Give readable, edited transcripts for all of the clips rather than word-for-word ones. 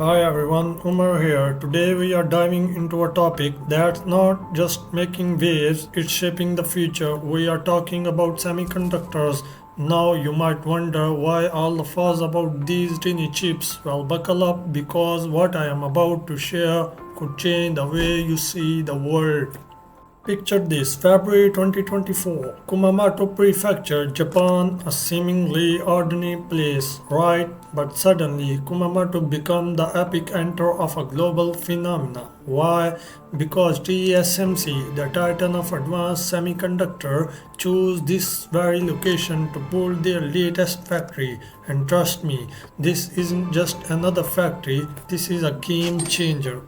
Hi everyone, Umar here. Today we are diving into a topic that's not just making waves, it's shaping the future. We are talking about semiconductors. Now you might wonder why all the fuss about these tiny chips. Well, buckle up because what I am about to share could change the way you see the world. Picture this, February 2024, Kumamoto Prefecture, Japan, a seemingly ordinary place, right? But suddenly, Kumamoto became the epicenter of a global phenomenon. Why? Because TSMC, the titan of advanced semiconductor, chose this very location to build their latest factory. And trust me, this isn't just another factory, this is a game changer.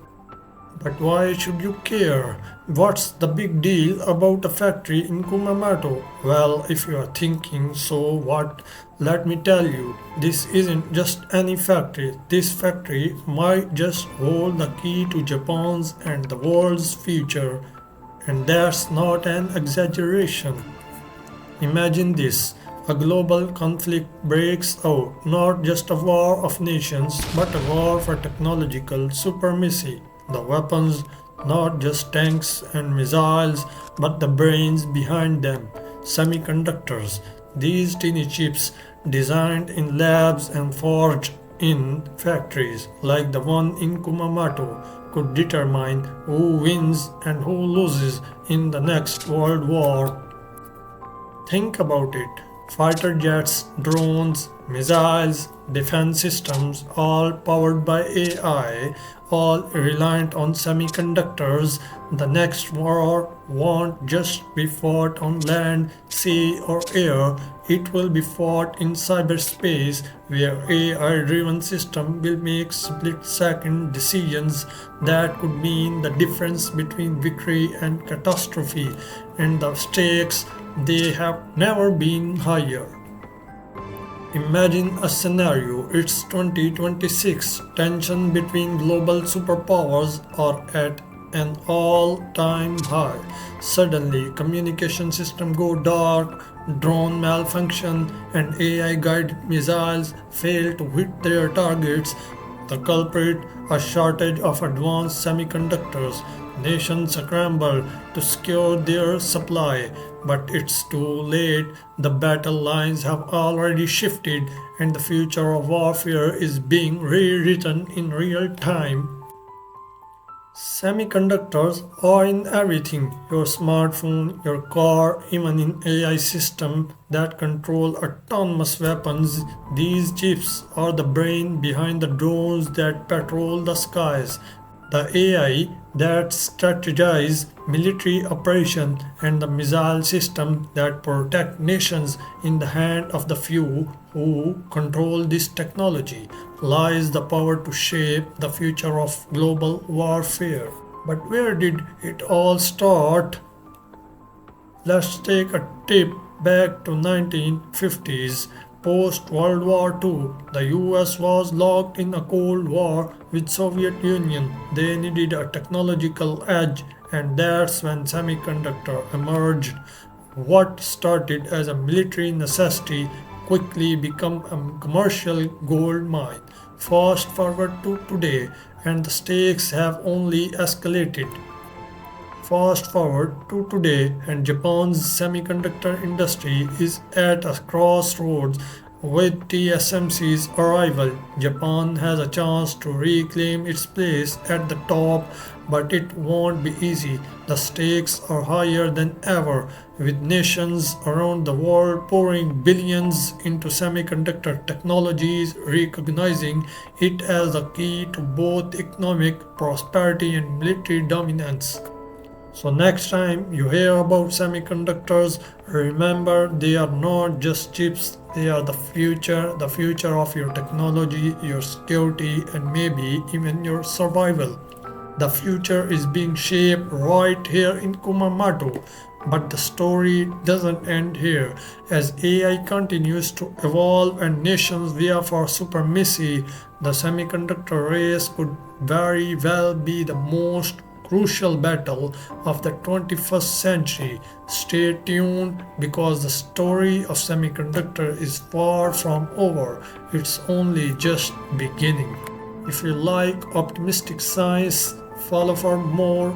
But why should you care? What's the big deal about a factory in Kumamoto? Well, if you are thinking, so what? Let me tell you, this isn't just any factory. This factory might just hold the key to Japan's and the world's future. And that's not an exaggeration. Imagine this. A global conflict breaks out, not just a war of nations, but a war for technological supremacy. The weapons, not just tanks and missiles, but the brains behind them, semiconductors. These tiny chips, designed in labs and forged in factories like the one in Kumamoto, could determine who wins and who loses in the next world war. Think about it. Fighter jets, drones, missiles, defense systems, all powered by AI, all reliant on semiconductors. The next war won't just be fought on land, sea, or air. It will be fought in cyberspace, where AI-driven system will make split-second decisions that could mean the difference between victory and catastrophe, and the stakes they have never been higher. Imagine a scenario, it's 2026, tension between global superpowers are at an all-time high. Suddenly, communication system go dark, drone malfunction, and AI-guided missiles fail to hit their targets. The culprit, a shortage of advanced semiconductors. Nations scramble to secure their supply, but it's too late. The battle lines have already shifted, and the future of warfare is being rewritten in real time. Semiconductors are in everything, your smartphone, your car, even in AI systems that control autonomous weapons. These chips are the brain behind the drones that patrol the skies, the AI that strategize military operation, and the missile system that protect nations. In the hand of the few who control this technology lies the power to shape the future of global warfare. But where did it all start? Let's take a trip back to 1950s. Post World War II, the US was locked in a Cold War with Soviet Union. They needed a technological edge, and that's when semiconductor emerged. What started as a military necessity quickly became a commercial gold mine. Fast forward to today, and the stakes have only escalated. Fast forward to today, and Japan's semiconductor industry is at a crossroads. With TSMC's arrival, Japan has a chance to reclaim its place at the top, but it won't be easy. The stakes are higher than ever, with nations around the world pouring billions into semiconductor technologies, recognizing it as the key to both economic prosperity and military dominance. So next time you hear about semiconductors, remember they are not just chips, they are the future of your technology, your security, and maybe even your survival. The future is being shaped right here in Kumamoto. But the story doesn't end here. As AI continues to evolve and nations vie for supremacy, the semiconductor race could very well be the most crucial battle of the 21st century. Stay tuned because the story of semiconductor is far from over. It's only just beginning. If you like optimistic science, follow for more